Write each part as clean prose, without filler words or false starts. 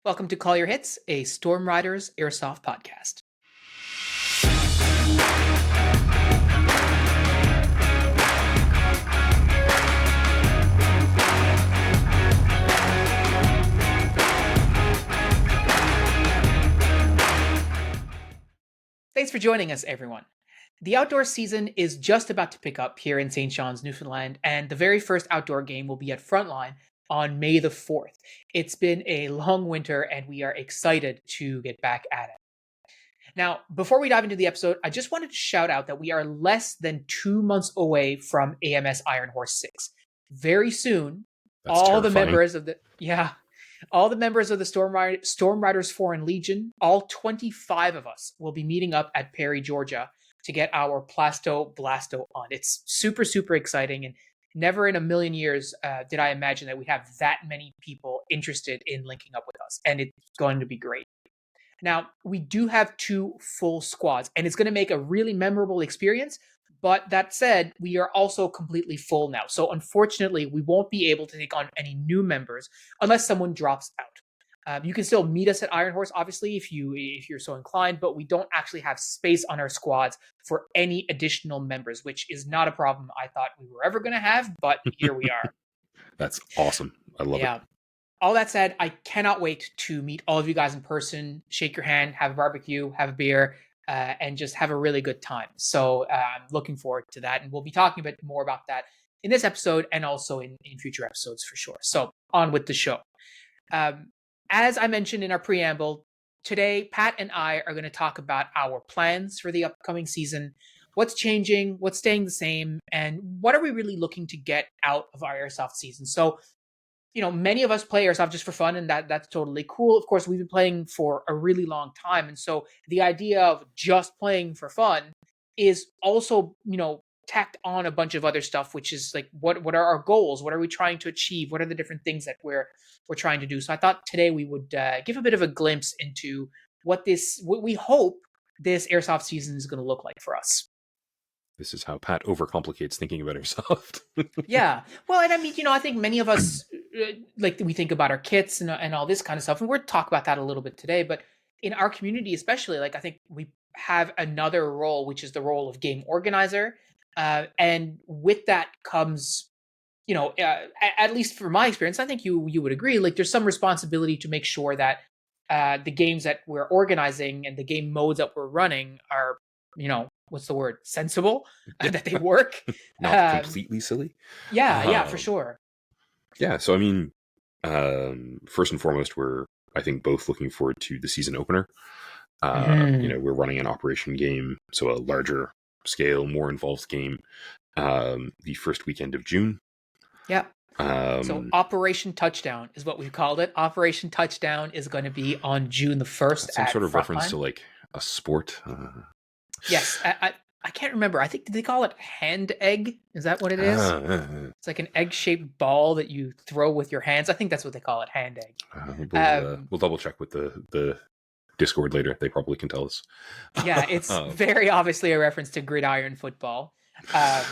Welcome to Call Your Hits, a Storm Riders Airsoft podcast. Thanks for joining us, everyone. The outdoor season is just about to pick up here in St. John's, Newfoundland, and the very first outdoor game will be at Frontline on May the 4th. It's been a long winter, and we are excited to get back at it. Now, before we dive into the episode, I just wanted to shout out that we are less than 2 months away from AMS Iron Horse 6. Very soon, That's all terrifying. the members of the Storm Riders Foreign Legion, all 25 of us, will be meeting up at Perry, Georgia to get our Plasto Blasto on. It's super, super exciting, and never in a million years did I imagine that we'd have that many people interested in linking up with us, and it's going to be great. Now, we do have 2 full squads, and it's going to make a really memorable experience. But that said, we are also completely full now. So unfortunately, we won't be able to take on any new members unless someone drops out. You can still meet us at Iron Horse, obviously, if you're so inclined, but we don't actually have space on our squads for any additional members, which is not a problem I thought we were ever going to have, but here we are. That's awesome. I love it. All that said, I cannot wait to meet all of you guys in person, shake your hand, have a barbecue, have a beer, and just have a really good time. So I'm looking forward to that. And we'll be talking a bit more about that in this episode and also in future episodes for sure. So on with the show. As I mentioned in our preamble, today, Pat and I are going to talk about our plans for the upcoming season, what's changing, what's staying the same, and what are we really looking to get out of our Airsoft season. So, many of us play Airsoft just for fun, and that's totally cool. Of course, we've been playing for a really long time. And so the idea of just playing for fun is also, tacked on a bunch of other stuff, which is like, what are our goals? What are we trying to achieve? What are the different things that we're trying to do? So I thought today we would give a bit of a glimpse into what we hope this Airsoft season is going to look like for us. This is how Pat overcomplicates thinking about Airsoft. Yeah. Well, and I mean, I think many of us, we think about our kits and all this kind of stuff. And we're talk about that a little bit today. But in our community, especially, I think we have another role, which is the role of game organizer. And with that comes, at least for my experience, I think you would agree, there's some responsibility to make sure that the games that we're organizing and the game modes that we're running are, what's the word? Sensible, that they work. Not completely silly. Yeah, for sure. Yeah, so I mean, first and foremost, we're, I think, both looking forward to the season opener. We're running an operation game, so a larger scale, more involved game, the first weekend of June. Yeah. So Operation Touchdown is what we've called it. Operation Touchdown is going to be on June the 1st. Some sort of reference to a sport. Yes, I can't remember. I think, did they call it hand egg? Is that what it is? It's like an egg-shaped ball that you throw with your hands. I think that's what they call it, hand egg. We'll double check with the Discord later. They probably can tell us. Yeah, it's very obviously a reference to gridiron football. So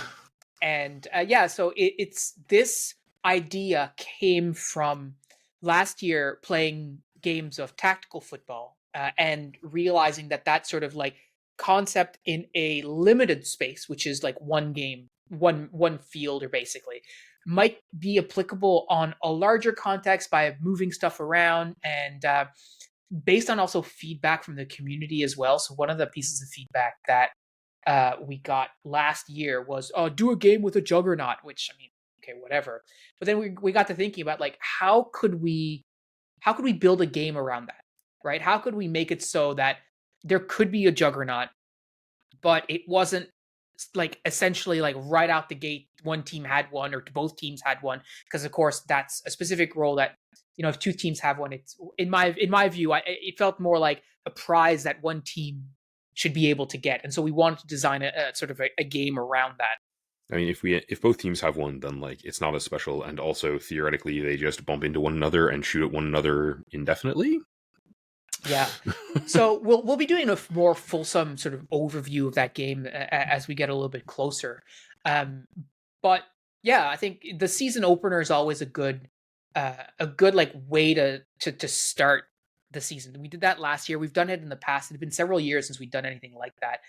it's this idea came from last year playing games of tactical football and realizing that sort of concept in a limited space, which is one game, one fielder basically, might be applicable on a larger context by moving stuff around and based on also feedback from the community as well. So one of the pieces of feedback that we got last year was, do a game with a juggernaut, which, I mean, okay, whatever. But then we got to thinking about how could we build a game around that, right? How could we make it so that there could be a juggernaut, but it wasn't essentially right out the gate, one team had one or both teams had one, because of course that's a specific role that, if 2 teams have one, it's in my view, it felt more like a prize that one team should be able to get. And so we wanted to design a sort of a game around that. I mean, if both teams have one, then it's not as special, and also theoretically they just bump into one another and shoot at one another indefinitely. Yeah. So we'll be doing a more fulsome sort of overview of that game as we get a little bit closer. But yeah, I think the season opener is always a good way to start the season. We did that last year. We've done it in the past. It's been several years since we've done anything like that.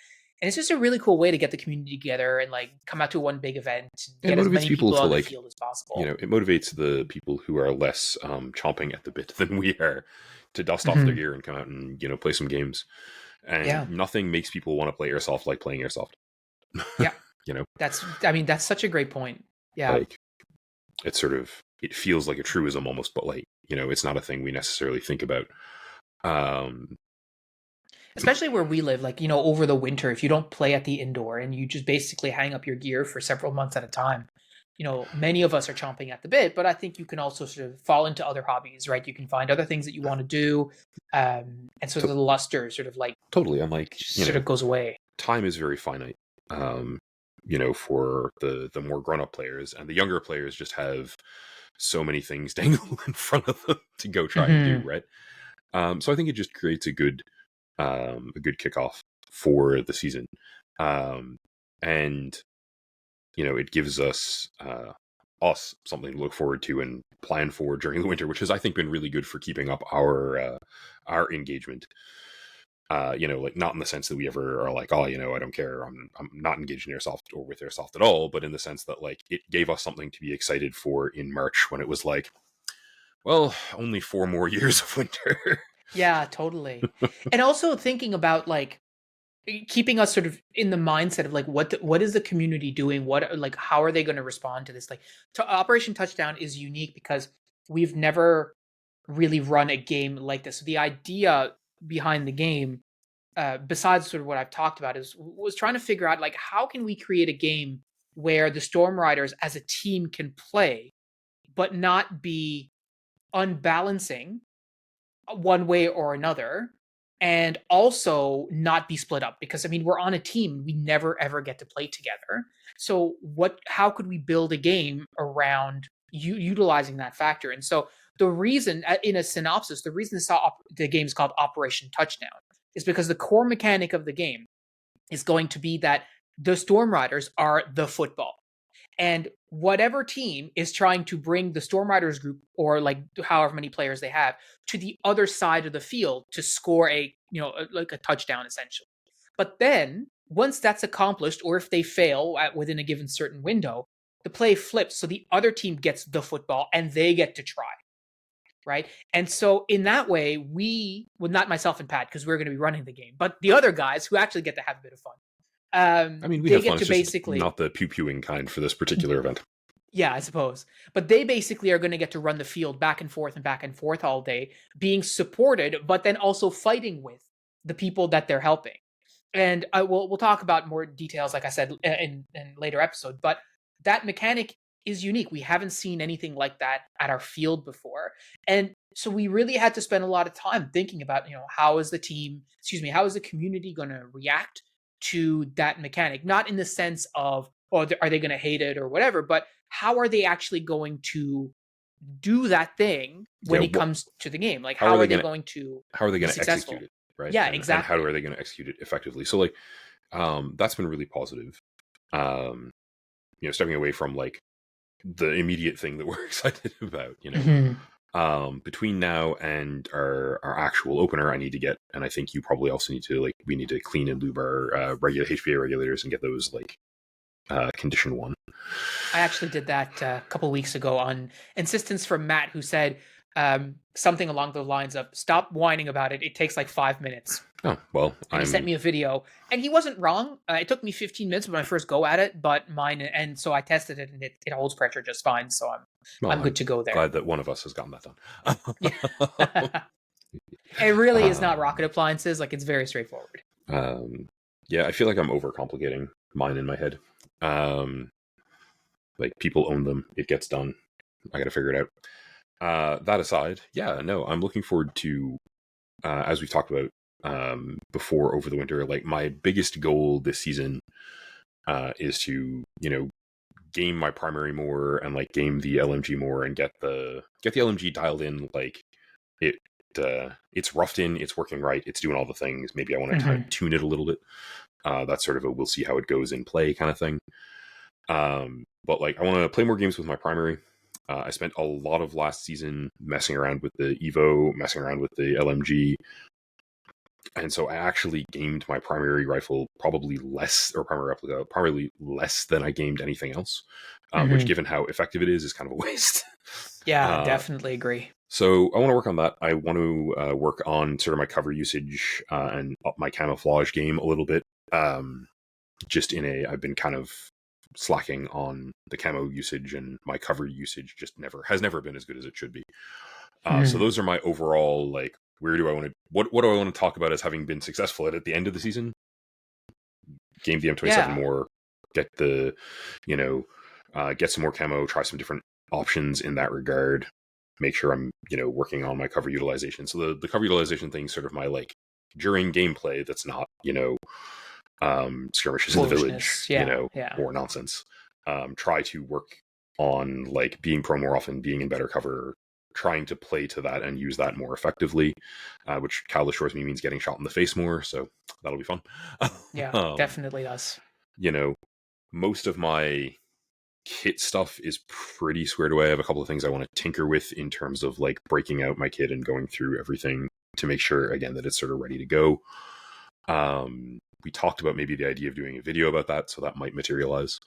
And it's just a really cool way to get the community together and like come out to one big event and It get as motivates many people people to on the like, field as possible. it motivates the people who are less chomping at the bit than we are to dust off their Hmm. gear and come out and play some games. And Yeah. nothing makes people want to play airsoft like playing airsoft. Yeah. you know, That's such a great point. Yeah. like it feels like a truism almost, but like it's not a thing we necessarily think about. Um, Especially where we live, like, over the winter, if you don't play at the indoor and you just basically hang up your gear for several months at a time, many of us are chomping at the bit, but I think you can also sort of fall into other hobbies, right? You can find other things that you want to do. And sort of to- the luster sort of like totally, I'm like, just sort of goes away. time is very finite. Um, for the more grown up players, and the younger players just have so many things dangled in front of them to go try and do, Hmm. right? So I think it just creates a good kickoff for the season, and it gives us something to look forward to and plan for during the winter, which has I think been really good for keeping up our engagement. Like not in the sense that we ever are like, oh, I don't care, I'm not engaged in airsoft or with airsoft at all, but in the sense that like it gave us something to be excited for in March when it was like, well, only 4 more years of winter. Yeah, totally. And also thinking about like keeping us sort of in the mindset of like what is the community doing, what like how are they going to respond to this, like Operation Touchdown is unique because we've never really run a game like this. So the idea behind the game, besides sort of what I've talked about, was trying to figure out like how can we create a game where the Storm Riders as a team can play but not be unbalancing one way or another, and also not be split up, because I mean we're on a team, we never ever get to play together. So how could we build a game around utilizing that factor? And so the reason, in a synopsis, the reason the game is called Operation Touchdown is because the core mechanic of the game is going to be that the Storm Riders are the football, and whatever team is trying to bring the Storm Riders group, or like however many players they have, to the other side of the field to score like a touchdown essentially. But then once that's accomplished, or if they fail within a given certain window, the play flips, so the other team gets the football and they get to try, right? And so in that way, not myself and Pat, because we're going to be running the game, but the other guys who actually get to have a bit of fun, I mean, we they have get fun. to It's just basically, not the pew-pewing kind for this particular event. yeah, I suppose. But they basically are going to get to run the field back and forth all day, being supported, but then also fighting with the people that they're helping. And we'll talk about more details, like I said, in later episode. But that mechanic is unique. We haven't seen anything like that at our field before, and so we really had to spend a lot of time thinking about, how is the community going to react to that mechanic? Not in the sense of, oh, are they going to hate it or whatever, but how are they actually going to do that thing when Yeah, it comes to the game? Like, how are how they are they gonna going to how are they be going to successful? execute it, right? Yeah, And how exactly. are they going to execute it effectively? So like, that's been really positive. Um, stepping away from like the immediate thing that we're excited about, Mhm. between now and our actual opener, I need to get, and I think you probably also need to, like, we need to clean and lube our regular HPA regulators and get those like condition one. I actually did that a couple weeks ago on insistence from Matt, who said something along the lines of, "Stop whining about it. It takes like 5 minutes." Oh well, And he sent me a video, and he wasn't wrong. It took me 15 minutes when I first go at it, but mine, and so I tested it, and it holds pressure just fine. So I'm good I'm to go there. glad that one of us has gotten that done. Yeah, it really is not um, rocket appliances. Like, it's very straightforward. um, yeah, I feel like I'm overcomplicating mine in my head. Like, people own them, it gets done. I got to figure it out. That aside, yeah, no, I'm looking forward to, as we've talked about before over the winter, like my biggest goal this season is to, game my primary more and like game the LMG more and get the LMG dialed in. Like, it's roughed in, it's working right, it's doing all the things. Maybe I want to Mhm. tune it a little bit. That's sort of a we'll see how it goes in play kind of thing. But like, I want to play more games with my primary. I spent a lot of last season messing around with the Evo, messing around with the LMG, and so I actually gamed my primary rifle probably less, or primary replica, probably less than I gamed anything else. Which, Hmm. given how effective it is kind of a waste. Yeah, uh, definitely agree. so I want to work on that. I want to work on sort of my cover usage and up my camouflage game a little bit. Just I've been kind of slacking on the camo usage, and my cover usage just has never been as good as it should be. So Hmm. those are my overall, like, where do I want to, what do I want to talk about as having been successful at the end of the season? Game the M27 Yeah, more, get the, get some more camo, try some different options in that regard. Make sure I'm, working on my cover utilization. So the cover utilization thing is sort of my, like, during gameplay that's not, skirmishes in the village, foolishness. Yeah, yeah, or nonsense. Try to work on, like, being prone more often, being in better cover, trying to play to that and use that more effectively, which Cal assures me means getting shot in the face more. So that'll be fun. yeah. um, Definitely does. you know, most of my kit stuff is pretty squared away. I have a couple of things I want to tinker with in terms of, like, breaking out my kit and going through everything to make sure, again, that it's sort of ready to go. We talked about maybe the idea of doing a video about that, so that might materialize.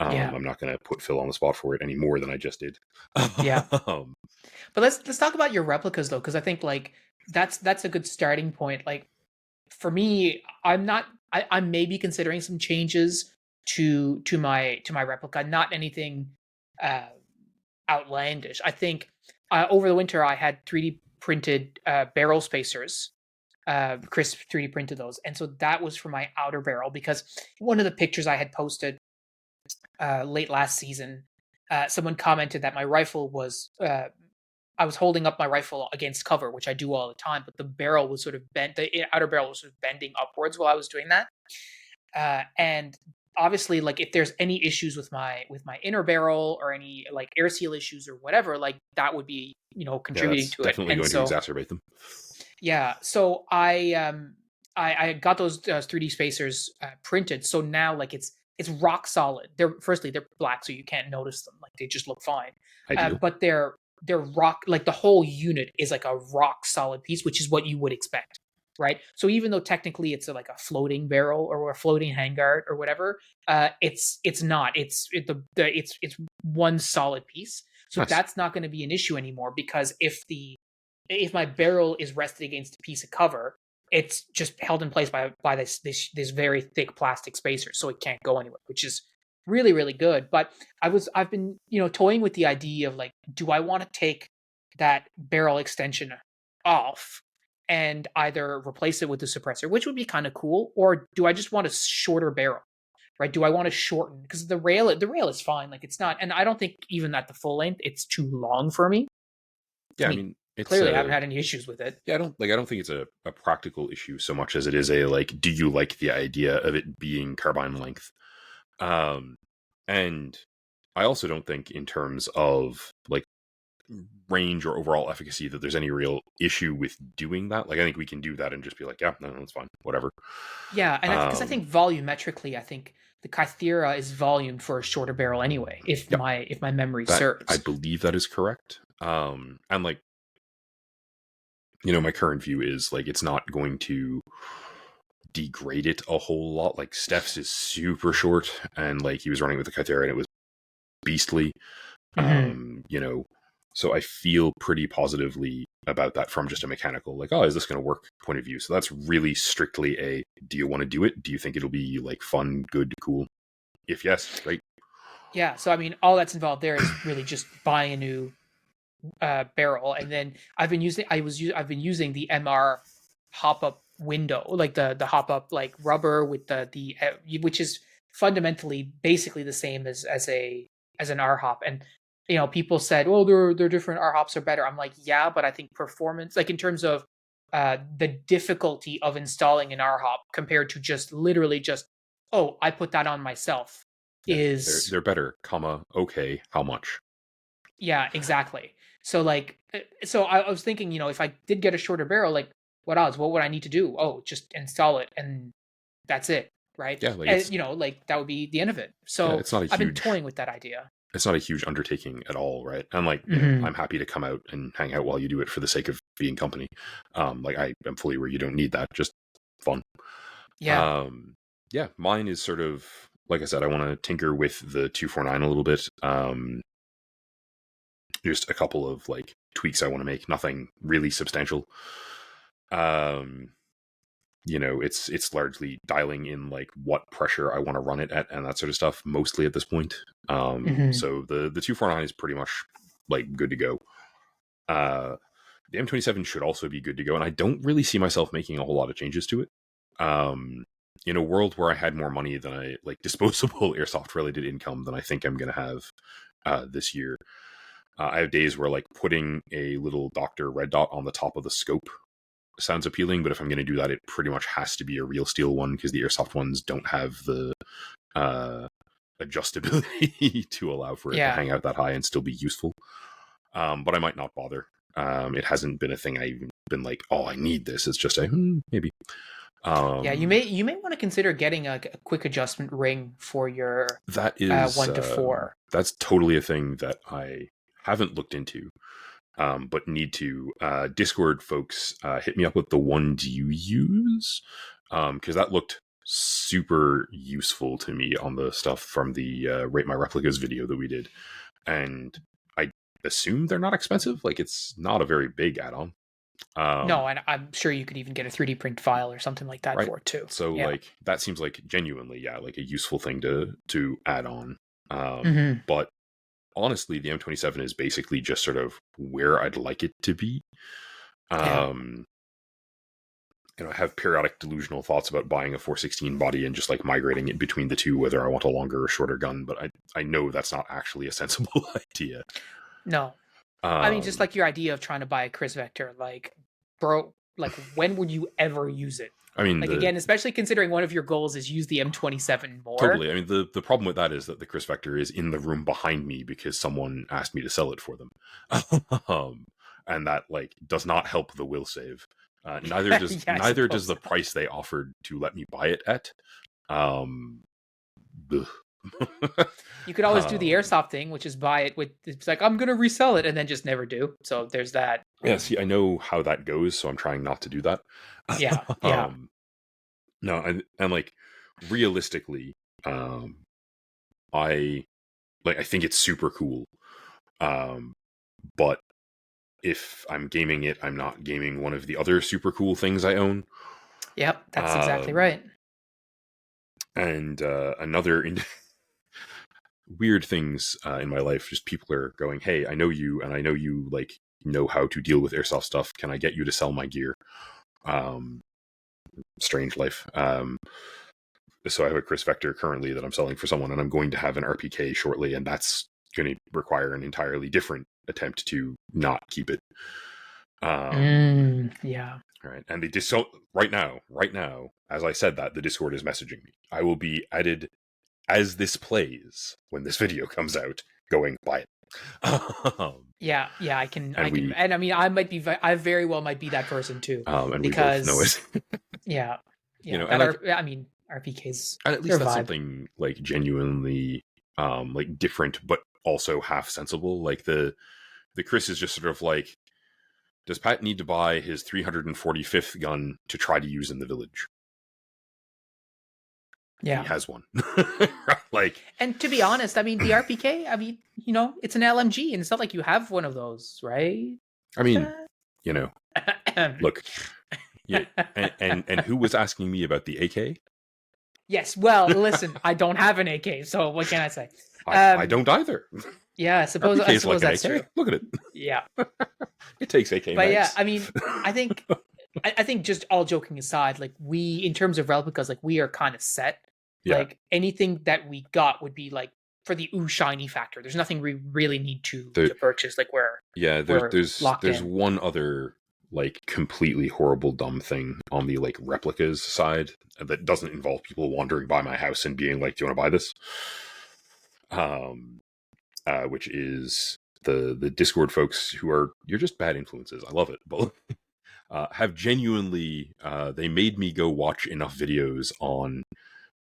Yeah, I'm not going to put Phil on the spot for it any more than I just did. yeah. um, But let's talk about your replicas though, because I think like that's a good starting point. Like for me, I'm not. I may be considering some changes to my replica. Not anything uh, outlandish. I think over the winter I had 3D printed barrel spacers. Chris 3D printed those, and so that was for my outer barrel because one of the pictures I had posted late last season, someone commented that my rifle was. I was holding up my rifle against cover, which I do all the time, but the barrel was sort of bent. The outer barrel was sort of bending upwards while I was doing that. And obviously, like if there's any issues with my inner barrel or any like air seal issues or whatever, like that would be yeah, contributing that's to it. definitely And going to so exacerbate them. yeah, so I got those 3D spacers printed. So now like it's rock solid. They're black, so you can't notice them. Like they just look fine. Ideal. But they're rock, like the whole unit is like a rock solid piece, which is what you would expect, right? So even though technically it's like a floating barrel or a floating handguard or whatever, it's not. It's one solid piece. So Nice. that's not going to be an issue anymore because if my barrel is rested against a piece of cover, it's just held in place by this very thick plastic spacer, so it can't go anywhere, which is really really good. But I've been toying with the idea of like, do I want to take that barrel extension off and either replace it with the suppressor, which would be kind of cool, or do I just want a shorter barrel? Right? Do I want to shorten because the rail is fine, like it's not, and I don't think even at the full length it's too long for me. Yeah, I I mean, mean, it's clearly I a haven't had any issues with it. yeah. I don't think it's a practical issue so much as it is a, like, do you like the idea of it being carbine length? Um, and I also don't think in terms of, like, range or overall efficacy that there's any real issue with doing that. Like, I think we can do that and just be like, yeah, no, that's fine, whatever. Yeah, and because I Um, think volumetrically, I think the Kythera is volumed for a shorter barrel anyway, if yeah, my memory that I serves. believe that is correct. And, like, my current view is, like, it's not going to degrade it a whole lot. Like, Steph's is super short, and, like, he was running with the Kythera and it was beastly. Hmm. You know, so I feel pretty positively about that from just a mechanical, like, oh, is this going to work point of view. So that's really strictly a, do you want to do it? Do you think it'll be, like, fun, good, cool? If yes, great. Yeah, so I mean, all that's involved there is really just buying a new barrel, and then I've been using the MR hop up window, like the hop up like rubber with the which is fundamentally basically the same as an R hop. And people said, "Oh, they're different. R hops are better." I'm like, yeah, but I think performance, like in terms of the difficulty of installing an R hop compared to just literally just, oh, I put that on myself, Yeah, they're is they're better, comma, okay, how much? yeah, exactly. So like, so I was thinking, if I did get a shorter barrel, like what odds? What would I need to do? Oh, just install it and that's it, right? Yeah, like, And like that would be the end of it. yeah, So it's not a I've been huge toying with that idea. it's not a huge undertaking at all, right? And like, Mm-hmm. I'm happy to come out and hang out while you do it for the sake of being company. Like I am fully aware you don't need that, just fun. Yeah. Um, yeah, mine is sort of, like I said, I want to tinker with the 249 a little bit. Just a couple of like tweaks I want to make, nothing really substantial. It's largely dialing in like what pressure I want to run it at and that sort of stuff, mostly at this point. Mm-hmm. So the 249 is pretty much like good to go. The M27 should also be good to go, and I don't really see myself making a whole lot of changes to it. In a world where I had more money than I like disposable airsoft related income than I think I'm going to have this year. I have days where like putting a little Dr. Red Dot on the top of the scope sounds appealing, but if I'm going to do that, it pretty much has to be a real steel one because the airsoft ones don't have the adjustability to allow for it to hang out that high and still be useful. But I might not bother. It hasn't been a thing I've been like, oh, I need this. It's just a maybe. You may want to consider getting a quick adjustment ring for your that is 1 to 4. That's totally a thing that I haven't looked into. But need to. Discord folks, hit me up with the one do you use? Because that looked super useful to me on the stuff from the Rate My Replicas video that we did. And I assume they're not expensive. Like, it's not a very big add-on. No, and I'm sure you could even get a 3D print file or something like that for it too. So like that seems like genuinely, like a useful thing to add on. But honestly, the M27 is basically just sort of where I'd like it to be. I have periodic delusional thoughts about buying a 416 body and just like migrating it between the two, whether I want a longer or shorter gun, but I know that's not actually a sensible idea. No. I mean, just like your idea of trying to buy a Chris Vector, like, bro, like, when would you ever use it? I mean, like, again, especially considering one of your goals is use the M27 more. Totally. I mean, the problem with that is that the Chris Vector is in the room behind me because someone asked me to sell it for them. And that, like, does not help the will save. Neither does the price they offered to let me buy it at. You could always do the airsoft thing, which is buy it with, it's like, I'm gonna resell it, and then just never do. So there's that. Yeah, see, I know how that goes, so I'm trying not to do that. Yeah. No, and like realistically, I think it's super cool. But if I'm gaming it, I'm not gaming one of the other super cool things I own. Yep, that's exactly right. And another weird things in my life, just people are going, hey, I know you, and I know you like know how to deal with airsoft stuff. Can I get you to sell my gear? Strange life. So I have a Chris Vector currently that I'm selling for someone, and I'm going to have an RPK shortly, and that's going to require an entirely different attempt to not keep it. Yeah. Right. And right now, as I said that, the Discord is messaging me. I will be added as this plays when this video comes out, going, buy it. I can, and I mean, I very well might be that person too. And because we both know it. Yeah. I mean, RPKs. And at least that's something like genuinely, like different, but also half sensible. Like the Chris is just sort of like, does Pat need to buy his 345th gun to try to use in the village? Yeah, he has one. Like, and to be honest, I mean, the RPK, I mean, it's an LMG, and it's not like you have one of those, right? I mean, look, yeah, and who was asking me about the AK? Yes, well, listen, I don't have an AK, so what can I say? I don't either. Yeah, I suppose like that's fair. Look at it. Yeah, it takes AK. But yeah, I mean, I think just all joking aside, like we, in terms of replicas, like we are kind of set. Yeah. Like anything that we got would be like for the shiny factor. There's nothing we really need to purchase. Like there's one other like completely horrible dumb thing on the like replicas side that doesn't involve people wandering by my house and being like, do you want to buy this? Which is the Discord folks you're just bad influences. I love it, but have genuinely they made me go watch enough videos on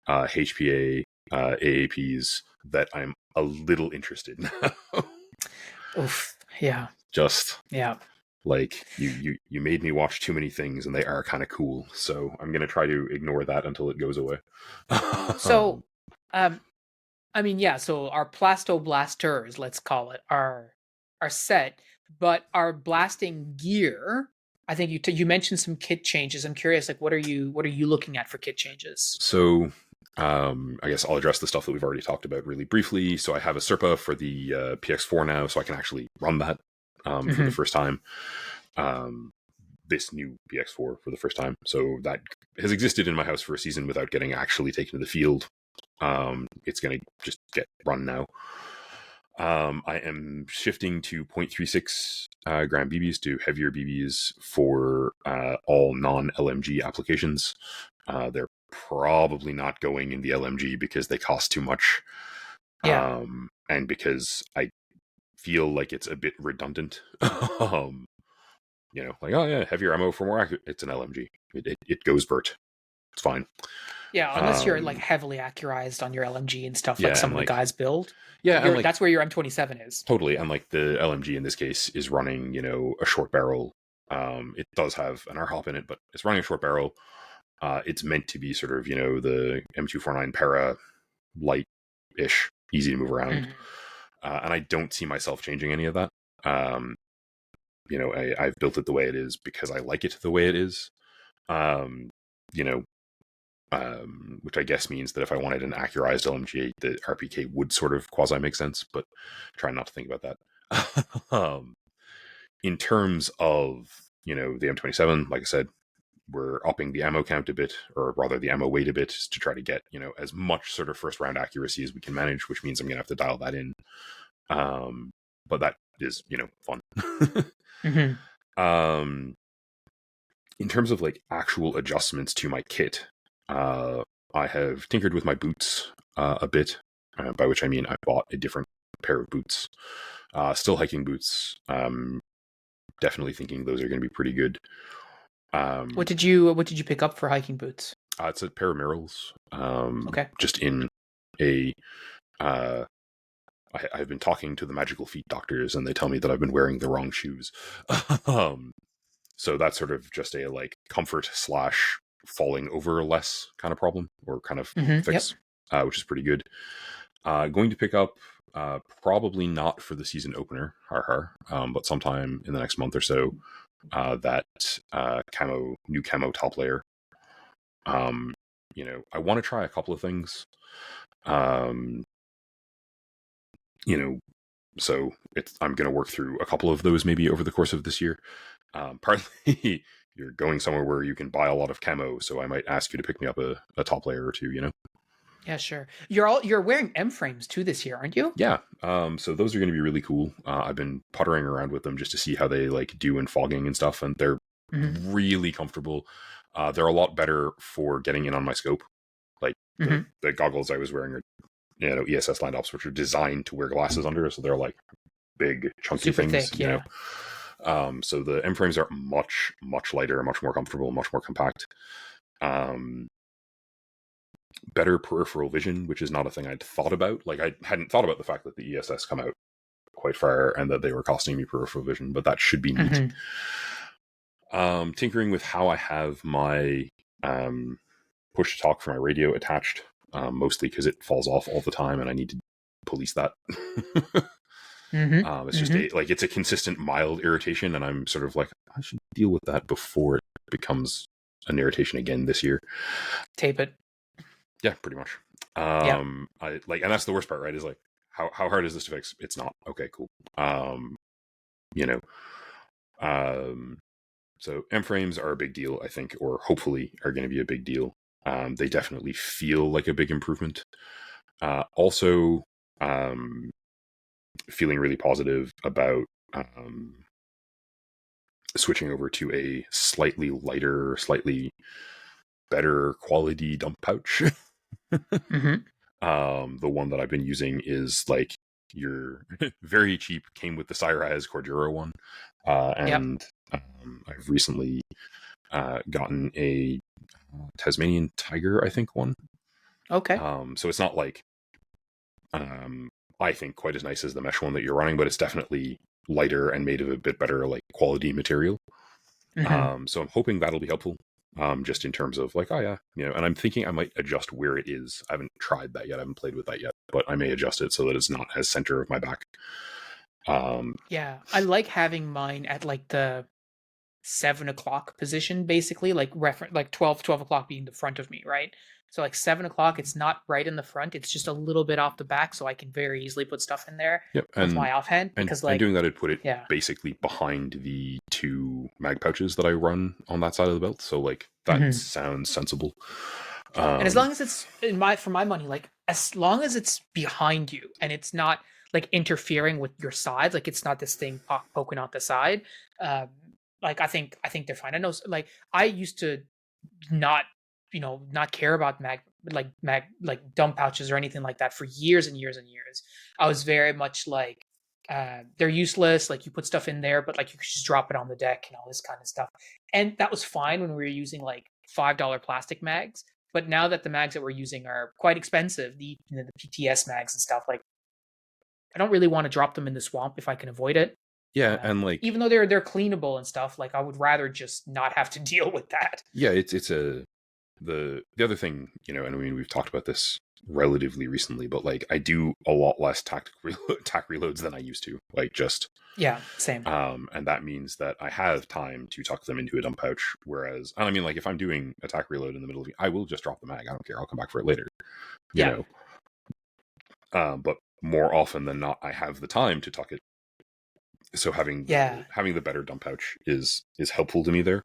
HPA AAPs that I'm a little interested now. Oof. Yeah. Just Yeah. like you made me watch too many things, and they are kind of cool. So I'm gonna try to ignore that until it goes away. So, um, I mean, yeah. So our plastoblasters, let's call it, are set, but our blasting gear. I think you mentioned some kit changes. I'm curious, like, what are you looking at for kit changes? So I guess I'll address the stuff that we've already talked about really briefly. So I have a Serpa for the PX4 now, so I can actually run that for the Hmm. first time. Um, this new PX4 for the first time. So that has existed in my house for a season without getting actually taken to the field. It's going to just get run now. I am shifting to 0.36 gram BBs to heavier BBs for all non-LMG applications. They're probably not going in the LMG because they cost too much, Yeah. and because I feel like it's a bit redundant. um, like, oh yeah, heavier ammo for more accurate. It's an LMG. It goes vert. It's fine. Yeah, unless you're like Um, heavily accurized on your LMG and stuff like yeah, some and of the like guys build. yeah, and You're like that's where your M27 is. totally, and like the LMG in this case is running, a short barrel. It does have an R-hop in it, but it's running a short barrel. It's meant to be sort of, the M249 para light-ish, easy to move around. Mhm. And I don't see myself changing any of that. Um, I've built it the way it is because I like it the way it is. Um, you know, which I guess means that if I wanted an accurized LMG8, the RPK would sort of quasi make sense, but try not to think about that. In terms of, the M27, like I said, we're upping the ammo count a bit, or rather the ammo weight a bit, to try to get, as much sort of first round accuracy as we can manage, which means I'm going to have to dial that in. But that is, fun. Mhm. um, in terms of like actual adjustments to my kit, I have tinkered with my boots a bit, by which I mean I bought a different pair of boots, still hiking boots. Definitely thinking those are going to be pretty good. What Um, did you pick up for hiking boots? it's a pair of Merrells, Okay. just in a. Uh, I've been talking to the magical feet doctors, and they tell me that I've been wearing the wrong shoes. um, So that's sort of just a like comfort slash falling over less kind of problem or kind of Yep. fix, which is pretty good. Going to pick up, probably not for the season opener, but sometime in the next month or so, that new camo top layer. I want to try a couple of things. Um, you know, so I'm going to work through a couple of those maybe over the course of this year. Partly you're going somewhere where you can buy a lot of camo, so I might ask you to pick me up a top layer or two. Yeah, sure. You're wearing M frames too this year, aren't you? Yeah. So those are going to be really cool. I've been puttering around with them just to see how they like do in fogging and stuff, and they're Hmm. really comfortable. They're a lot better for getting in on my scope. Like the Hmm. the goggles I was wearing are ESS line ups, which are designed to wear glasses under, so they're like big chunky Super things. thick, yeah. So the M frames are much much lighter, much more comfortable, much more compact. Um, Better peripheral vision, which is not a thing I'd thought about. Like I hadn't thought about the fact that the ESS come out quite far and that they were costing me peripheral vision, but that should be neat. Hmm. Tinkering with how I have my push to talk for my radio attached, mostly because it falls off all the time and I need to police that. Hmm. It's just Hmm. it's a consistent mild irritation, and I'm sort of like, I should deal with that before it becomes an irritation again this year. Tape it. Yeah, pretty much. Yeah. I like, and that's the worst part, right? Is like, how hard is this to fix? It's not. Okay, cool. You know, um, so M frames are a big deal, I think, or hopefully are going to be a big deal. They definitely feel like a big improvement. Also, um, feeling really positive about switching over to a slightly lighter, slightly better quality dump pouch. Hmm. The one that I've been using is like your very cheap, came with the Cyraz Cordura one. Yep. And I've recently gotten a Tasmanian Tiger, I think, one. Okay. So it's not like I think, quite as nice as the mesh one that you're running, but it's definitely lighter and made of a bit better like quality material. Hmm. So I'm hoping that'll be helpful. Just in terms of like, oh yeah, and I'm thinking I might adjust where it is. I haven't tried that yet. I haven't played with that yet, but I may adjust it so that it's not as center of my back. Yeah, I like having mine at like the 7 o'clock position, basically, like reference, like 12 o'clock being the front of me, right? So like 7 o'clock, it's not right in the front, it's just a little bit off the back, so I can very easily put stuff in there Yep, with my offhand and because like doing that, I'd put it yeah. basically behind the two mag pouches that I run on that side of the belt. So like that Hmm. sounds sensible. And as Um, long as it's in my for my money, like as long as it's behind you and it's not like interfering with your sides, like it's not this thing poking out the side. Um, like I think they're fine. I know like I used to not not care about mag like dump pouches or anything like that for years and years and years. I was very much like they're useless, like you put stuff in there but like you could just drop it on the deck and all this kind of stuff, and that was fine when we were using like $5 plastic mags. But now that the mags that we're using are quite expensive, the PTS mags and stuff, like I don't really want to drop them in the swamp if I can avoid it. yeah, and like Even though they're cleanable and stuff, like I would rather just not have to deal with that. yeah, it's a the other thing, and I mean we've talked about this relatively recently, but like I do a lot less tack reloads than I used to. Like just Yeah, same. and that means that I have time to tuck them into a dump pouch. Whereas, and I mean, like if I'm doing a tack reload in the middle of it, I will just drop the mag. I don't care. I'll come back for it later. You Yeah, know. But more often than not, I have the time to tuck it. So having yeah, the better dump pouch is helpful to me there.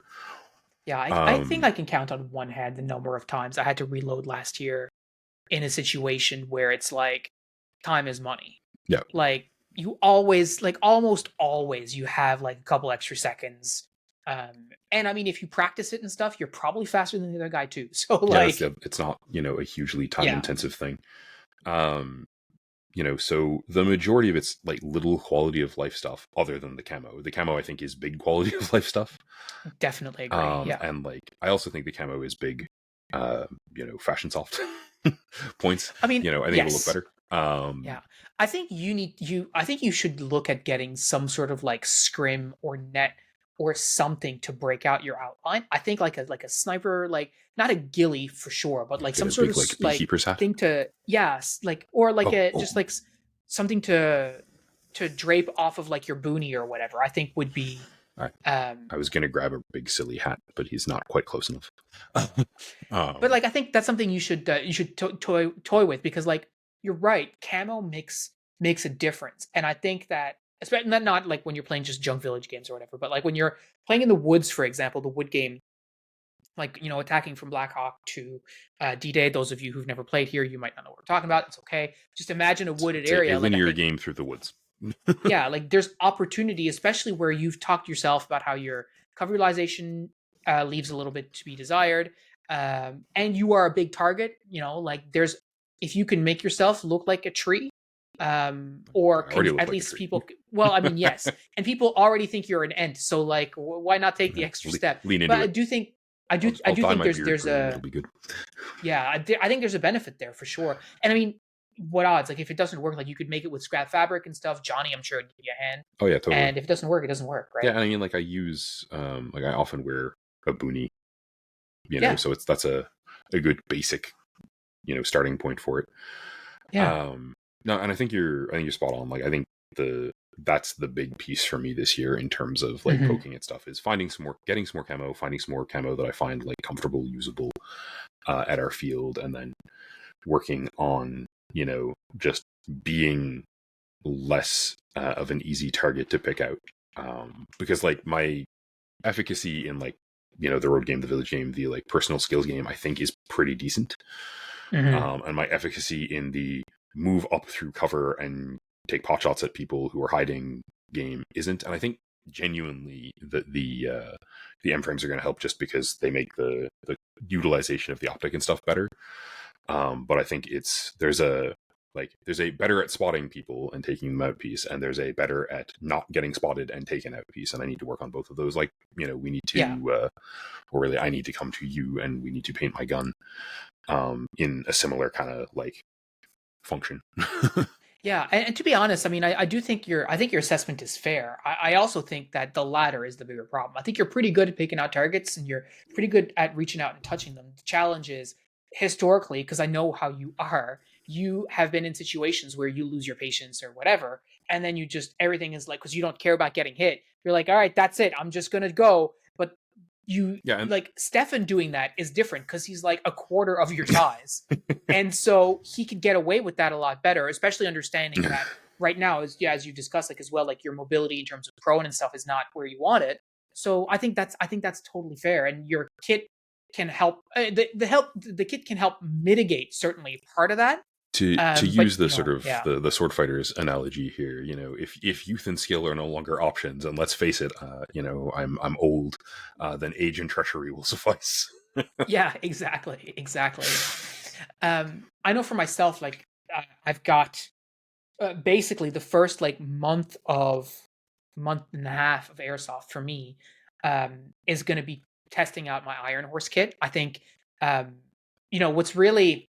yeah. I think Um, I can count on one hand the number of times I had to reload last year in a situation where it's like time is money. yeah, Like you always, like almost always, you have like a couple extra seconds. And I mean, if you practice it and stuff, you're probably faster than the other guy too. So yeah. like, It's not a hugely time yeah, intensive thing. Um, so the majority of it's like little quality of life stuff other than the camo. The camo I think is big quality of life stuff. definitely agree. Yeah, And like I also think the camo is big fashion soft points. I mean, I think it'll look yes. better. Yeah. I think you should look at getting some sort of like scrim or net or something to break out your outline. I think like a sniper, like not a ghillie for sure, but like Get some a sort big of like like beekeeper's hat. thing to, yes, like or like Oh, a oh, just like something to drape off of like your boonie or whatever. I think would be I, um I was gonna grab a big silly hat, but he's not quite close enough. but um, like I think that's something you should toy with because like you're right, camo makes a difference, and I think that especially not like when you're playing just junk village games or whatever, but like when you're playing in the woods, for example, the wood game, like attacking from Black Hawk to D-Day. Those of you who've never played here, you might not know what we're talking about. It's okay. Just imagine a wooded it's a area. Like I linear think game through the woods. yeah, like there's opportunity, especially where you've talked yourself about how your cover utilization leaves a little bit to be desired, and you are a big target. Like there's if you can make yourself look like a tree, or I already look at like a least tree. people. Well, I mean, yes, and people already think you're an ent, so like, why not take the Yeah, extra step? lean But into I it. do think. I I'll do dye think my beard there's green. It'll a be good. yeah, I think there's a benefit there for sure. And I mean, what odds? Like if it doesn't work, like you could make it with scrap fabric and stuff. Johnny, I'm sure would give you a hand. Oh yeah, totally. And if it doesn't work, it doesn't work, Yeah, right? and I mean, like I use, like I often wear a boonie, Yeah, so that's a good basic, starting point for it. yeah. No, and I think you're spot on. Like I think that's the big piece for me this year in terms of like Hmm. poking at stuff is getting some more camo, finding some more camo that I find like comfortable, usable at our field, and then working on just being less of an easy target to pick out. Because like my efficacy in like the road game, the village game, the like personal skills game, I think is pretty decent. Hmm. And my efficacy in the move up through cover and take pot shots at people who are hiding game isn't. And I think genuinely that the M frames are going to help just because they make the utilization of the optic and stuff better. But I think there's a better at spotting people and taking them out piece, and there's a better at not getting spotted and taken out piece, and I need to work on both of those. Like we need Yeah. to, or really, I need to come to you, and we need to paint my gun, in a similar kind of like function. Yeah, and to be honest, I mean, I do think I think your assessment is fair. I also think that the latter is the bigger problem. I think you're pretty good at picking out targets and you're pretty good at reaching out and touching them. The challenge is historically, because I know how you are, you have been in situations where you lose your patience or whatever, and then you just everything is like because you don't care about getting hit. You're like, all right, that's it. I'm just gonna go. But you Yeah, and like Stefan doing that is different because he's like a quarter of your size. And so he could get away with that a lot better, especially understanding that right now, as yeah, as you discussed, like as well, like your mobility in terms of prone and stuff is not where you want it. So I think that's totally fair, and your kit can help. The kit can help mitigate certainly part of that. to But use the sort of yeah, the sword fighters analogy here, if youth and skill are no longer options, and let's face it, I'm old, then age and treachery will suffice. yeah, exactly. I know for myself, like I've got basically the first like month and a half of airsoft for me is going to be testing out my Iron Horse kit. I think um, what's really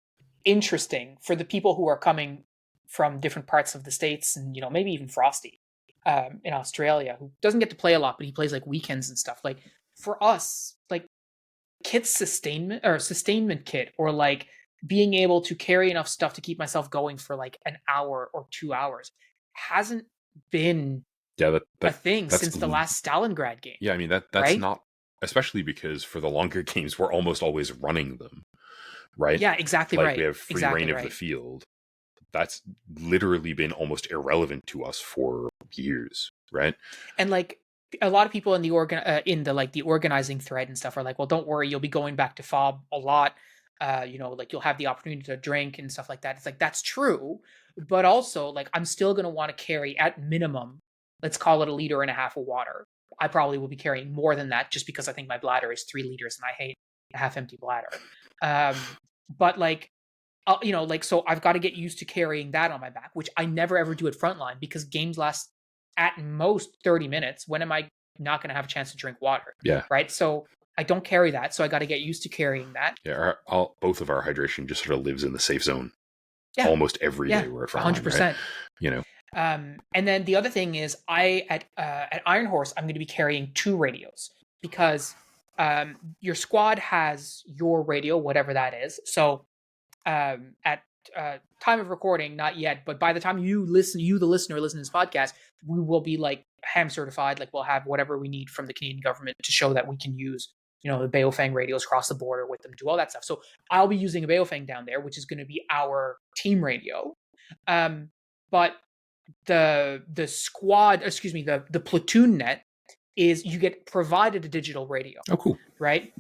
interesting for the people who are coming from different parts of the states, and maybe even Frosty in Australia, who doesn't get to play a lot, but he plays like weekends and stuff. Like for us, like kit sustainment kit, or like being able to carry enough stuff to keep myself going for like an hour or 2 hours hasn't been Yeah, a thing that's since the last Stalingrad game, yeah. I mean that's right? not, especially because for the longer games we're almost always running them, right? Yeah, exactly Like we right. have free Exactly reign of the right. field. That's literally been almost irrelevant to us for years, right? And like a lot of people in the in the like the organizing thread and stuff are like, well, don't worry, you'll be going back to fob a lot. Like you'll have the opportunity to drink and stuff like that. It's like that's true, but also like I'm still gonna want to carry at minimum, let's call it a liter and a half of water. I probably will be carrying more than that just because I think my bladder is 3 liters and I hate a half empty bladder. But like like so I've got to get used to carrying that on my back, which I never ever do at frontline because games last at most 30 minutes. When am I not going to have a chance to drink water? Yeah, Right. So I don't carry that. So I got to get used to carrying that. yeah. Both of our hydration just sort of lives in the safe zone Yeah. almost every Yeah. day we're at frontline, right? 100%. You know, And then the other thing is at Iron Horse, I'm going to be carrying two radios because your squad has your radio, whatever that is. So at time of recording, not yet, but by the time the listener, listen to this podcast, we will be like ham certified. Like we'll have whatever we need from the Canadian government to show that we can use, the Baofeng radios across the border with them, do all that stuff. So I'll be using a Baofeng down there, which is going to be our team radio. But the squad, excuse me, the platoon net is you get provided a digital radio, oh cool. right?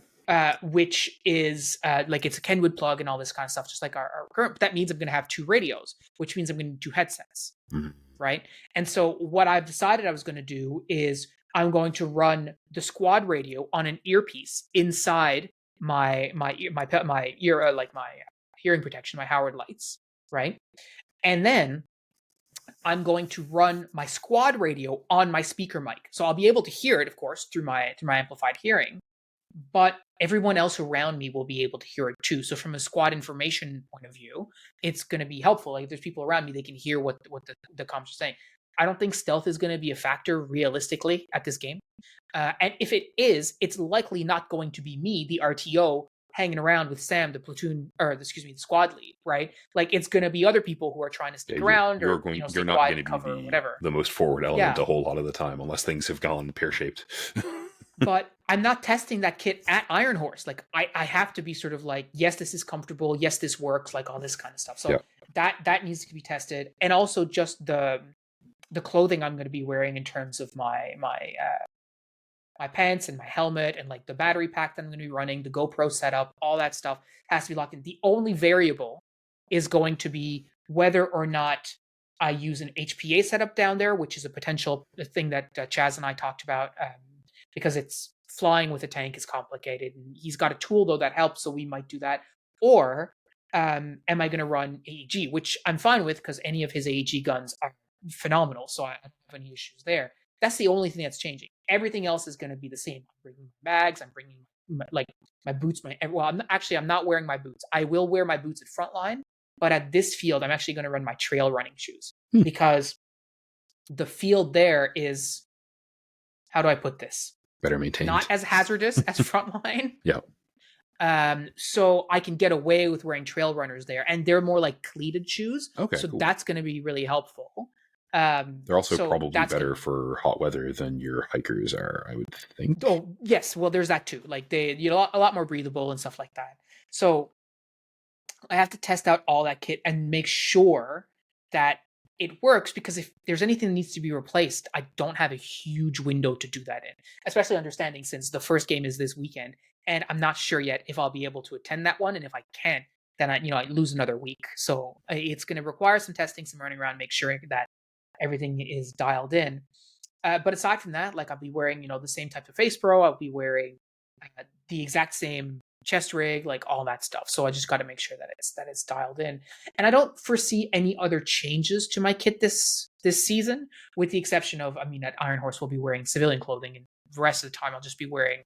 Which is like it's a Kenwood plug and all this kind of stuff, just like our current. But that means I'm going to have two radios, which means I'm going to do headsets, Mm-hmm. right? And so what I've decided I was going to do is I'm going to run the squad radio on an earpiece inside my ear like my hearing protection, my Howard lights, right? And then I'm going to run my squad radio on my speaker mic. So I'll be able to hear it, of course, through my amplified hearing, but everyone else around me will be able to hear it too. So from a squad information point of view, it's going to be helpful. Like if there's people around me, they can hear what the comms are saying. I don't think stealth is going to be a factor realistically at this game. And if it is, it's likely not going to be me, the RTO, hanging around with Sam, the platoon, or excuse me, the squad lead, right? Like it's going to be other people who are trying to Yeah, stick around or you're stay not quiet going and to be cover or whatever. the most forward element Yeah, a whole lot of the time, unless things have gone pear shaped. but I'm not testing that kit at Iron Horse. Like I have to be sort of like, yes, this is comfortable. Yes, this works. Like all this kind of stuff. Yeah. So that needs to be tested, and also just the clothing I'm going to be wearing in terms of my pants and my helmet and like the battery pack that I'm going to be running, the GoPro setup, all that stuff has to be locked in. The only variable is going to be whether or not I use an HPA setup down there, which is a potential thing that Chaz and I talked about, because it's flying with a tank is complicated. And he's got a tool though that helps, so we might do that. Or am I going to run AEG, which I'm fine with because any of his AEG guns are phenomenal, so I don't have any issues there. That's the only thing that's changing. Everything else is going to be the same. I'm bringing my bags. I'm bringing my boots. I'm not wearing my boots. I will wear my boots at frontline, but at this field, I'm actually going to run my trail running shoes Hmm. because the field there is, how do I put this? Better maintained. Not as hazardous as Frontline. Yeah. So I can get away with wearing trail runners there, and they're more like cleated shoes. Okay, So cool. that's going to be really helpful. They're also So probably that's better gonna, for hot weather than your hikers are, I would think. oh yes, well there's that too. Like they, a lot more breathable and stuff like that. So I have to test out all that kit and make sure that it works, because if there's anything that needs to be replaced, I don't have a huge window to do that in. Especially understanding since the first game is this weekend, and I'm not sure yet if I'll be able to attend that one, and if I can't, then I lose another week. So it's going to require some testing, some running around, make sure that everything is dialed in. But aside from that, like I'll be wearing the same type of face pro. I'll be wearing the exact same chest rig, like all that stuff. So I just got to make sure that it's dialed in. And I don't foresee any other changes to my kit this season, with the exception of, at Iron Horse we'll be wearing civilian clothing, and the rest of the time I'll just be wearing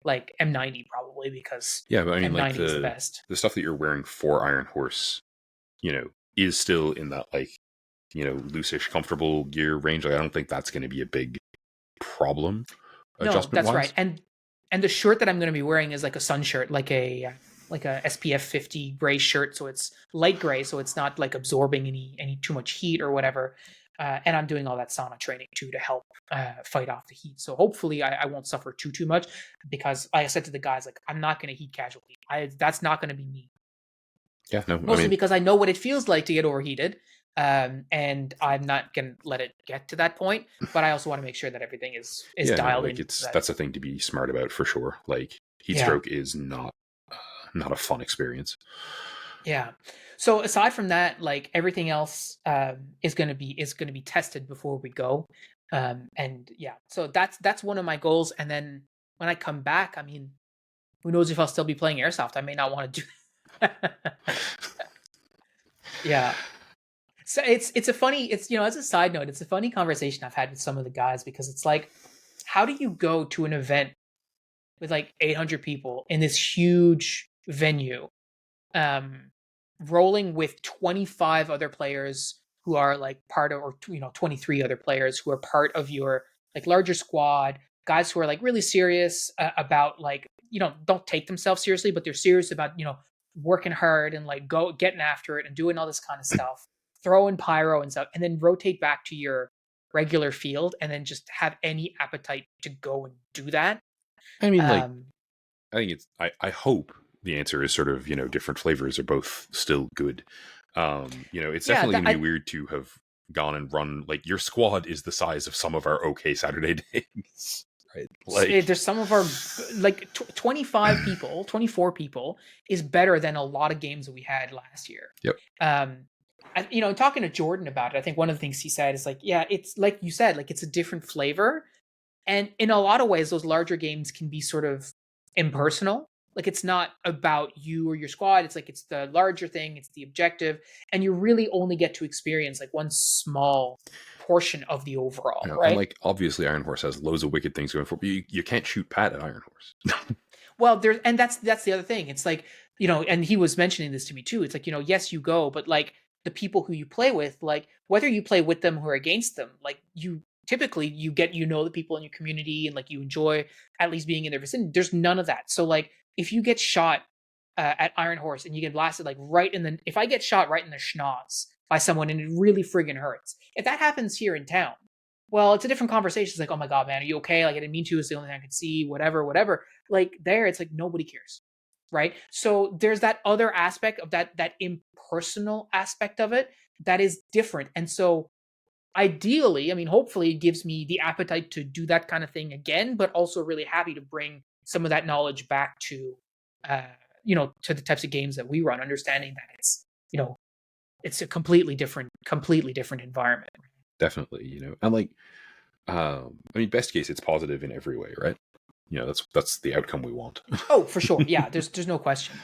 like M90 probably, because yeah, but I mean, M90 like is the best. the stuff that you're wearing for Iron Horse, is still in that like loosish, comfortable gear range. Like, I don't think that's going to be a big problem. No, that's right. And the shirt that I'm going to be wearing is like a sun shirt, like a SPF 50 gray shirt, so it's light gray, so it's not like absorbing any too much heat or whatever. And I'm doing all that sauna training too to help fight off the heat. So hopefully I won't suffer too much, because like I said to the guys, like I'm not going to heat casualty. That's not going to be me. Yeah, no, Mostly because I know what it feels like to get overheated. And I'm not gonna let it get to that point, but I also want to make sure that everything is dialed in. That's a thing to be smart about for sure. Like heat stroke is not a fun experience. Yeah. So aside from that, like everything else is gonna be tested before we go. And yeah, so that's one of my goals. And then when I come back, who knows if I'll still be playing Airsoft? I may not want to do. Yeah. So it's a funny, as a side note, it's a funny conversation I've had with some of the guys, because it's like, how do you go to an event with like 800 people in this huge venue, rolling with 25 other players who are like part of, or 23 other players who are part of your like larger squad, guys who are like really serious about like, don't take themselves seriously, but they're serious about, working hard and like getting after it and doing all this kind of stuff, throwing pyro and stuff, and then rotate back to your regular field and then just have any appetite to go and do that. I mean, like, I think I hope the answer is sort of, different flavors are both still good. It's definitely going to be weird to have gone and run, like, your squad is the size of some of our OK Saturday days. Right? Like, there's some of our, like, 25 people, 24 people is better than a lot of games that we had last year. Yep. Talking to Jordan about it, I think one of the things he said is like, yeah, it's like you said, like it's a different flavor. And in a lot of ways, those larger games can be sort of impersonal. Like it's not about you or your squad. It's like, it's the larger thing. It's the objective. And you really only get to experience like one small portion of the overall, right? And like, obviously Iron Horse has loads of wicked things going for it, but you can't shoot Pat at Iron Horse. Well, that's the other thing. It's like, and he was mentioning this to me too. It's like, yes, you go, but like the people who you play with, like whether you play with them or against them, like you typically you get, the people in your community, and like you enjoy at least being in their vicinity. There's none of that. So like if you get shot at Iron Horse and you get blasted like if I get shot right in the schnoz by someone and it really friggin' hurts, if that happens here in town, well, it's a different conversation. It's like, oh my God, man, are you okay? Like I didn't mean to, it's the only thing I could see, whatever. Like there, it's like nobody cares. Right. So there's that other aspect of that impersonal aspect of it that is different. And so ideally, hopefully it gives me the appetite to do that kind of thing again, but also really happy to bring some of that knowledge back to, to the types of games that we run, understanding that it's a completely different environment. Definitely, and like, best case, it's positive in every way, right? That's the outcome we want. Oh, for sure. Yeah, there's no question.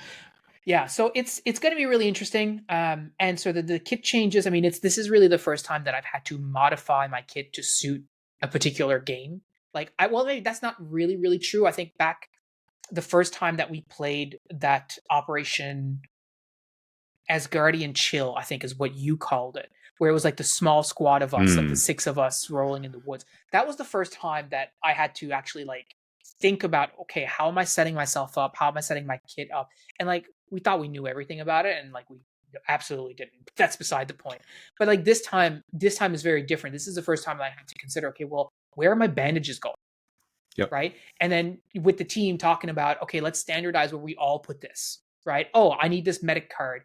Yeah, so it's going to be really interesting. And so the kit changes. This is really the first time that I've had to modify my kit to suit a particular game. Like, maybe that's not really true. I think back the first time that we played that Operation Asgardian chill, I think is what you called it, where it was like the small squad of us, like the Mm, 6 of us rolling in the woods. That was the first time that I had to actually like think about, okay, how am I setting myself up? How am I setting my kit up? And like we thought we knew everything about it, and like we absolutely didn't. But that's beside the point. But like this time is very different. This is the first time that I had to consider, okay, well, where are my bandages going? yep. Right. And then with the team talking about, okay, let's standardize where we all put this. Right. Oh, I need this medic card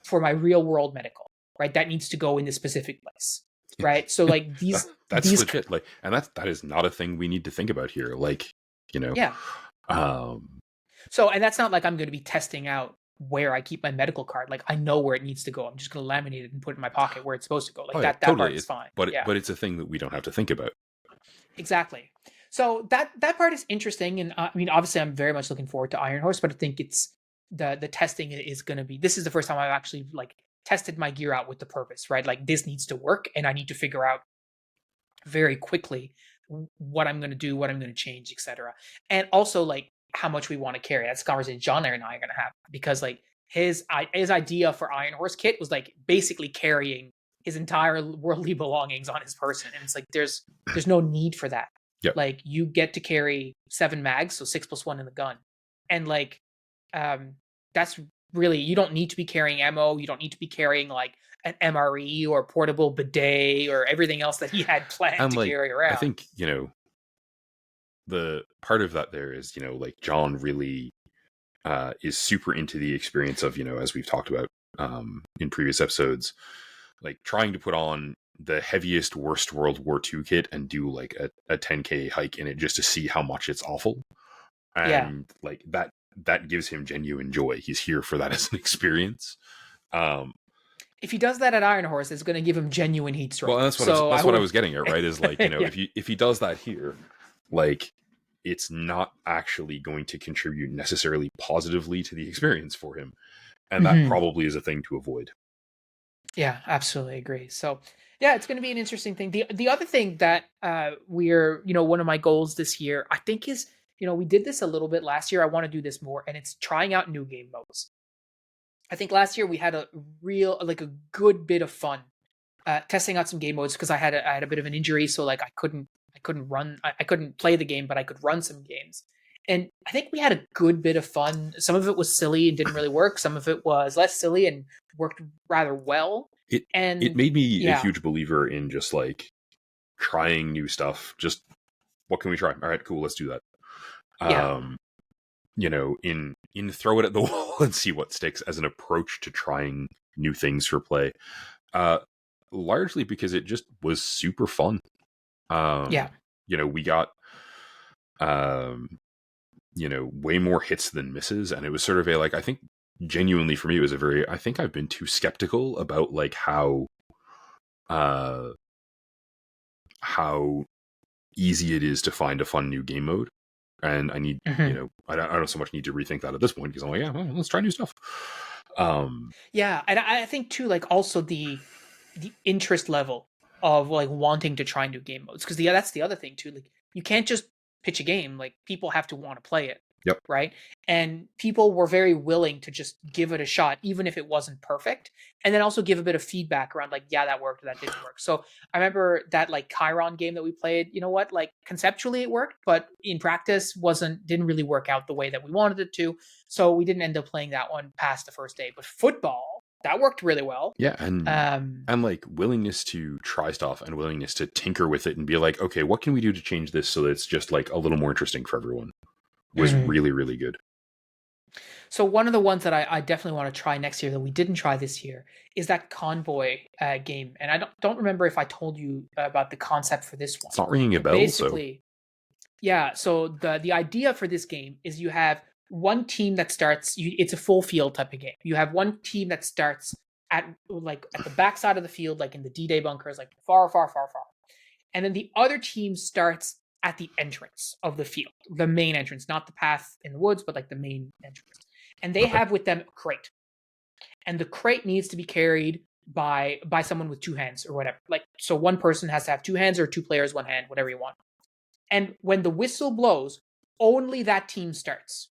for my real world medical. Right. That needs to go in this specific place. Right. So like That's these legit. Like, and that is not a thing we need to think about here. Like, you know, yeah. um, So and that's not like I'm going to be testing out where I keep my medical card. Like I know where it needs to go. I'm just going to laminate it and put it in my pocket where it's supposed to go. oh Like yeah, that part totally. is fine. But Yeah. but it's a thing that we don't have to think about. Exactly. So that part is interesting, and I mean, obviously, I'm very much looking forward to Iron Horse, but I think it's the testing is going to be. This is the first time I've actually like tested my gear out with the purpose, right? Like this needs to work, and I need to figure out very quickly what I'm going to do, what I'm going to change, etc. And also like how much we want to carry. That's a conversation John and I are going to have because like his idea for Iron Horse kit was like basically carrying his entire worldly belongings on his person, and it's like there's no need for that. Yep. Like you get to carry 7 mags, so 6+1 in the gun, and like that's really, you don't need to be carrying ammo. You don't need to be carrying like an MRE or a portable bidet or everything else that he had planned And to like, carry I around. think, the part of that there is, like John really is super into the experience of, as we've talked about in previous episodes, like trying to put on the heaviest, worst World War II kit and do like a 10K hike in it just to see how much it's awful. Yeah. And like that gives him genuine joy. He's here for that as an experience. Um, If he does that at Iron Horse, it's going to give him genuine heat well, stroke. and So I that's what I would, was getting at, right? Is like, yeah, if he does that here, like it's not actually going to contribute necessarily positively to the experience for him. And that Mhm. probably is a thing to avoid. Yeah, absolutely agree. So yeah, it's going to be an interesting thing. The other thing that we're, one of my goals this year, I think is, we did this a little bit last year. I want to do this more, and it's trying out new game modes. I think last year we had a a good bit of fun testing out some game modes because I had a bit of an injury, so like I couldn't play the game, but I could run some games. And I think we had a good bit of fun. Some of it was silly and didn't really work. Some of it was less silly and worked rather well. It And made me a yeah, huge believer in just like trying new stuff. Just what can we try? All right, cool, let's do that. yeah, Um, in throw it at the wall and see what sticks as an approach to trying new things for play. Uh, largely because it just was super fun. yeah. We got way more hits than misses, and it was sort of a like, I think genuinely for me it was a very, I think I've been too skeptical about like uh how easy it is to find a fun new game mode. And I need, Mhm. I don't so much need to rethink that at this point because I'm like, yeah, well, let's try new stuff. Um, Yeah, and I think too, like also the interest level of like wanting to try new game modes because that's the other thing too. Like you can't just pitch a game; like people have to want to play it, yep. right? And people were very willing to just give it a shot, even if it wasn't perfect, and then also give a bit of feedback around like, yeah, that worked, or that didn't work. So I remember that like Chiron game that we played. You know what? Like conceptually it worked, but in practice didn't really work out the way that we wanted it to. So we didn't end up playing that one past the first day. But football, that worked really well. Yeah, and Um, like willingness to try stuff and willingness to tinker with it and be like, okay, what can we do to change this so that it's just like a little more interesting for everyone was mhm. really, really good. So one of the ones that I definitely want to try next year that we didn't try this year is that Convoy game, and I don't remember if I told you about the concept for this one, It's not ringing a but bell, so basically, yeah. So the idea for this game is you have one team that starts. It's a full field type of game. You have one team that starts at the back side of the field, like in the D-Day bunkers, like far, far, far, far, and then the other team starts at the entrance of the field, the main entrance, not the path in the woods, but like the main entrance. And they okay. have with them a crate, and the crate needs to be carried by someone with 2 hands or whatever. Like so, one person has to have 2 hands or 2 players 1 hand, whatever you want. And when the whistle blows, only that team starts,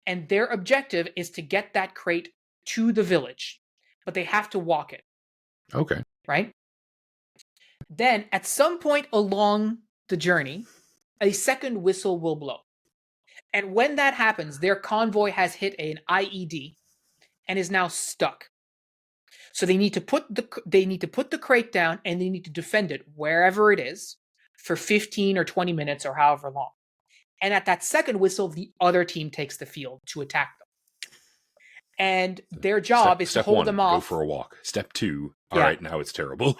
and their objective is to get that crate to the village. but they have to walk it, Okay. right? Then at some point along the journey, a second whistle will blow. And when that happens, their convoy has hit an IED and is now stuck. So they need to put the crate down and they need to defend it wherever it is for 15 or 20 minutes or however long. And at that second whistle, the other team takes the field to attack them. And their job is to Step hold one, them go off. for a walk. Step two, all Yeah. right, now it's terrible.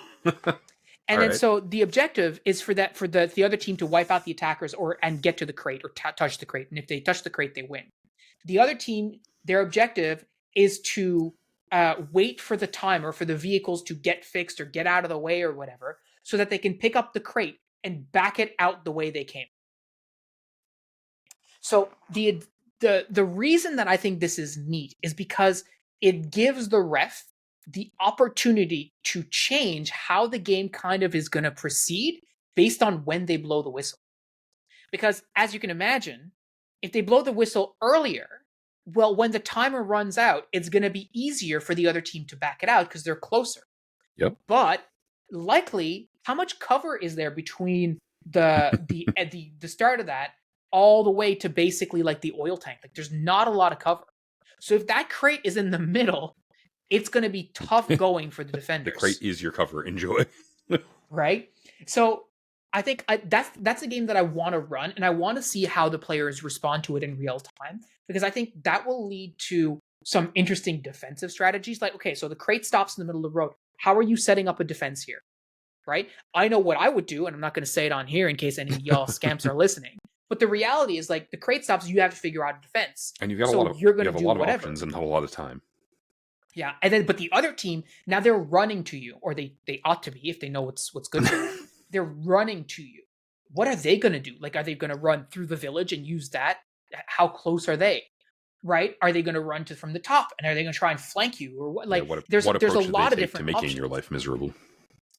And then so the objective is for the other team to wipe out the attackers and get to the crate or touch the crate. And if they touch the crate, they win. The other team, their objective is to wait for the timer for the vehicles to get fixed or get out of the way or whatever, so that they can pick up the crate and back it out the way they came. So the reason that I think this is neat is because it gives the ref the opportunity to change how the game kind of is going to proceed based on when they blow the whistle. Because as you can imagine, if they blow the whistle earlier, well, when the timer runs out, it's going to be easier for the other team to back it out because they're closer. Yep. But likely, how much cover is there between the start of that all the way to basically like the oil tank? Like there's not a lot of cover. So if that crate is in the middle, it's going to be tough going for the defenders. The crate is your cover. Enjoy. Right? So I think that's a game that I want to run, and I want to see how the players respond to it in real time, because I think that will lead to some interesting defensive strategies. Like, okay, so the crate stops in the middle of the road. How are you setting up a defense here? Right? I know what I would do, and I'm not going to say it on here in case any of y'all scamps are listening. But the reality is, like, the crate stops, you have to figure out a defense. And you've got so a lot of, you're going you to have do a lot of whatever. options and not a lot of time. Yeah, and then but the other team, now they're running to you, or they ought to be if they know what's good for them. They're running to you. What are they going to do? Like, are they going to run through the village and use that? How close are they? Right? Are they going to run from the top, and are they going to try and flank you, or what? Like, yeah, there's a lot of different to making options. your life miserable.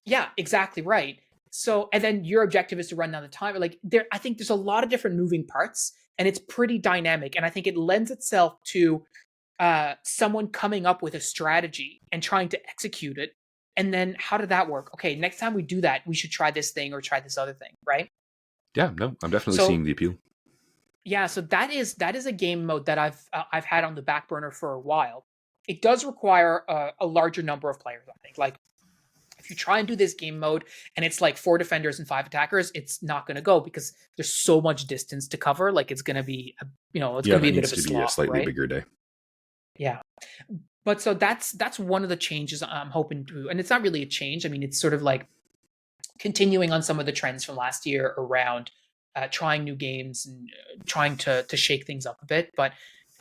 Yeah, exactly right. So, and then your objective is to run down the timer. Like, I think there's a lot of different moving parts, and it's pretty dynamic. And I think it lends itself to someone coming up with a strategy and trying to execute it. And then how did that work? Okay, next time we do that, we should try this thing or try this other thing, right? Yeah, no, I'm definitely seeing the appeal. Yeah, so that is a game mode that I've had on the back burner for a while. It does require a larger number of players, I think. Like, if you try and do this game mode and it's like 4 defenders and 5 attackers, it's not going to go because there's so much distance to cover. Like, it's going to be, going to be a bit of a slog, a slightly right? bigger day. Yeah. But so that's one of the changes I'm hoping to, and it's not really a change. I mean, it's sort of like continuing on some of the trends from last year around trying new games and trying to shake things up a bit. But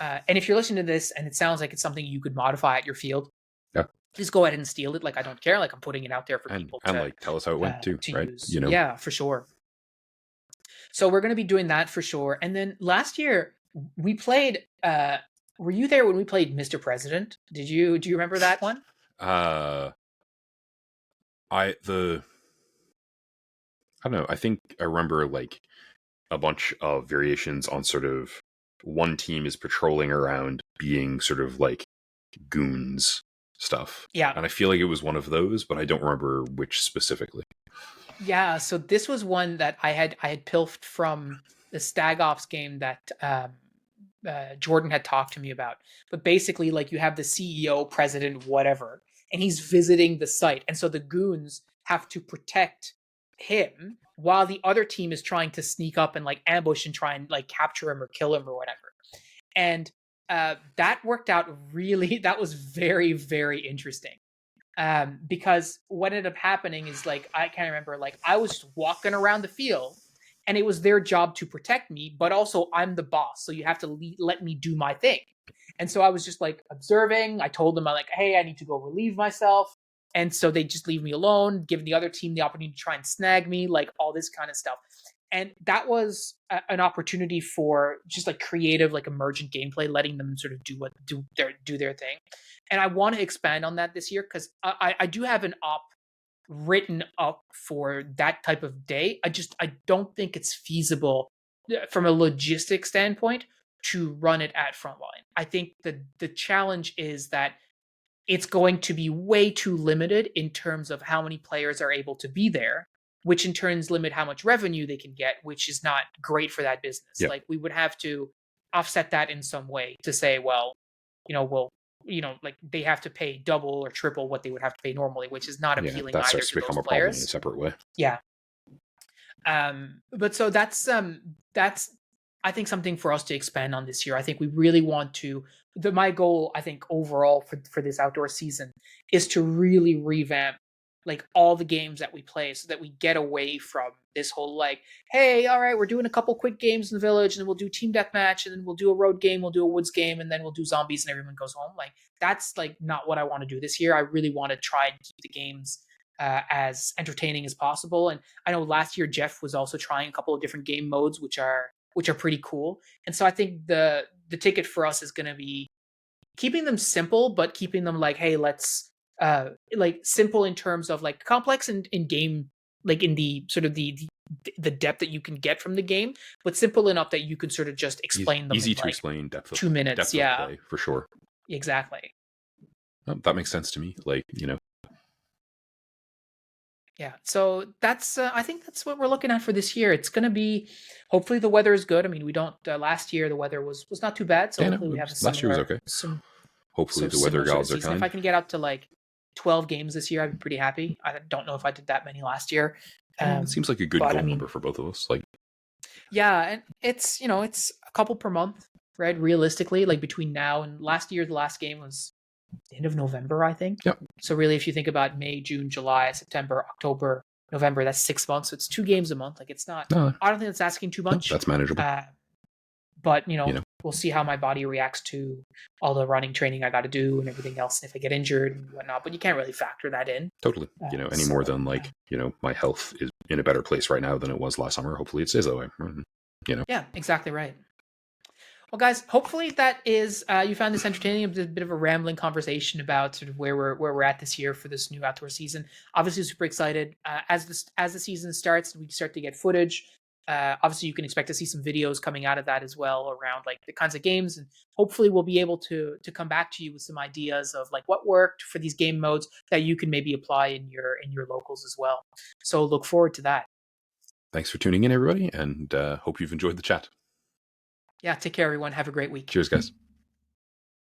and if you're listening to this and it sounds like it's something you could modify at your field, yeah, please go ahead and steal it. Like, I don't care. Like, I'm putting it out there for people and like tell us how it went too, right? Use. Yeah, for sure. So we're going to be doing that for sure. And then last year we played. Were you there when we played Mr. President? Do you remember that one? I don't know. I think I remember like a bunch of variations on sort of one team is patrolling around being sort of like goons stuff. Yeah. And I feel like it was one of those, but I don't remember which specifically. Yeah, so this was one that I had pilfed from the Stag Ops game that Jordan had talked to me about. But basically, like, you have the CEO, president, whatever, and he's visiting the site. And so the goons have to protect him while the other team is trying to sneak up and like ambush and try and like capture him or kill him or whatever. And that worked out really, that was very, very interesting. Because what ended up happening is, like, I can't remember, like, I was walking around the field and it was their job to protect me, but also I'm the boss, so you have to let me do my thing. And so I was just like observing. I told them, like, hey, I need to go relieve myself. And so they just leave me alone, giving the other team the opportunity to try and snag me, like all this kind of stuff. And that was an opportunity for just like creative, like emergent gameplay, letting them sort of do their thing. And I want to expand on that this year because I do have an op written up for that type of day. I don't think it's feasible from a logistic standpoint to run it at frontline. I think the challenge is that it's going to be way too limited in terms of how many players are able to be there, which in turns limit how much revenue they can get, which is not great for that business. Yeah. Like we would have to offset that in some way to say, well, we'll, like they have to pay double or triple what they would have to pay normally, which is not Yeah, appealing that either starts to to those become a problem in a players. separate way. Yeah. But so that's I think something for us to expand on this year. I think we really want to. My goal, I think, overall for this outdoor season is to really revamp like all the games that we play, so that we get away from this whole like, hey, all right, we're doing a couple quick games in the village, and then we'll do team deathmatch, and then we'll do a road game, we'll do a woods game, and then we'll do zombies, and everyone goes home. Like that's like not what I want to do this year. I really want to try and keep the games as entertaining as possible. And I know last year Jeff was also trying a couple of different game modes, which are pretty cool. And so I think the ticket for us is going to be keeping them simple, but keeping them like, hey, let's like simple in terms of like complex in game, like in the sort of the depth that you can get from the game, but simple enough that you can sort of just explain them easy in to like explain, depth of 2 minutes. depth Yeah, of play for sure. exactly. That makes sense to me. Like, Yeah, so that's I think that's what we're looking at for this year. It's going to be, hopefully the weather is good. I mean, we don't last year the weather was not too bad, so yeah, no, hopefully we have a last year was similar okay. Hopefully the weather sort of gods are season. If kind. I can get up to like 12 games this year, I'd be pretty happy. I don't know if I did that many last year. It seems like a good goal number for both of us. Like, yeah, and it's it's a couple per month, right? Realistically, like between now and last year, the last game was the end of November, I think. Yep. So really, if you think about May, June, July, September, October, November, that's 6 months. So it's 2 games a month. Like it's not. no, I don't think that's asking too much. that's manageable. But we'll see how my body reacts to all the running training I got to do and everything else, and if I get injured and whatnot. But you can't really factor that in. Totally. Any more than like, my health is in a better place right now than it was last summer. Hopefully it stays that way. Yeah, exactly right. Well, guys, hopefully that is you found this entertaining. A bit of a rambling conversation about sort of where we're at this year for this new outdoor season. Obviously, super excited as the season starts. We start to get footage. Obviously, you can expect to see some videos coming out of that as well around like the kinds of games, and hopefully we'll be able to come back to you with some ideas of like what worked for these game modes that you can maybe apply in your locals as well. So look forward to that. Thanks for tuning in, everybody, and hope you've enjoyed the chat. Yeah, take care, everyone. Have a great week. Cheers, guys.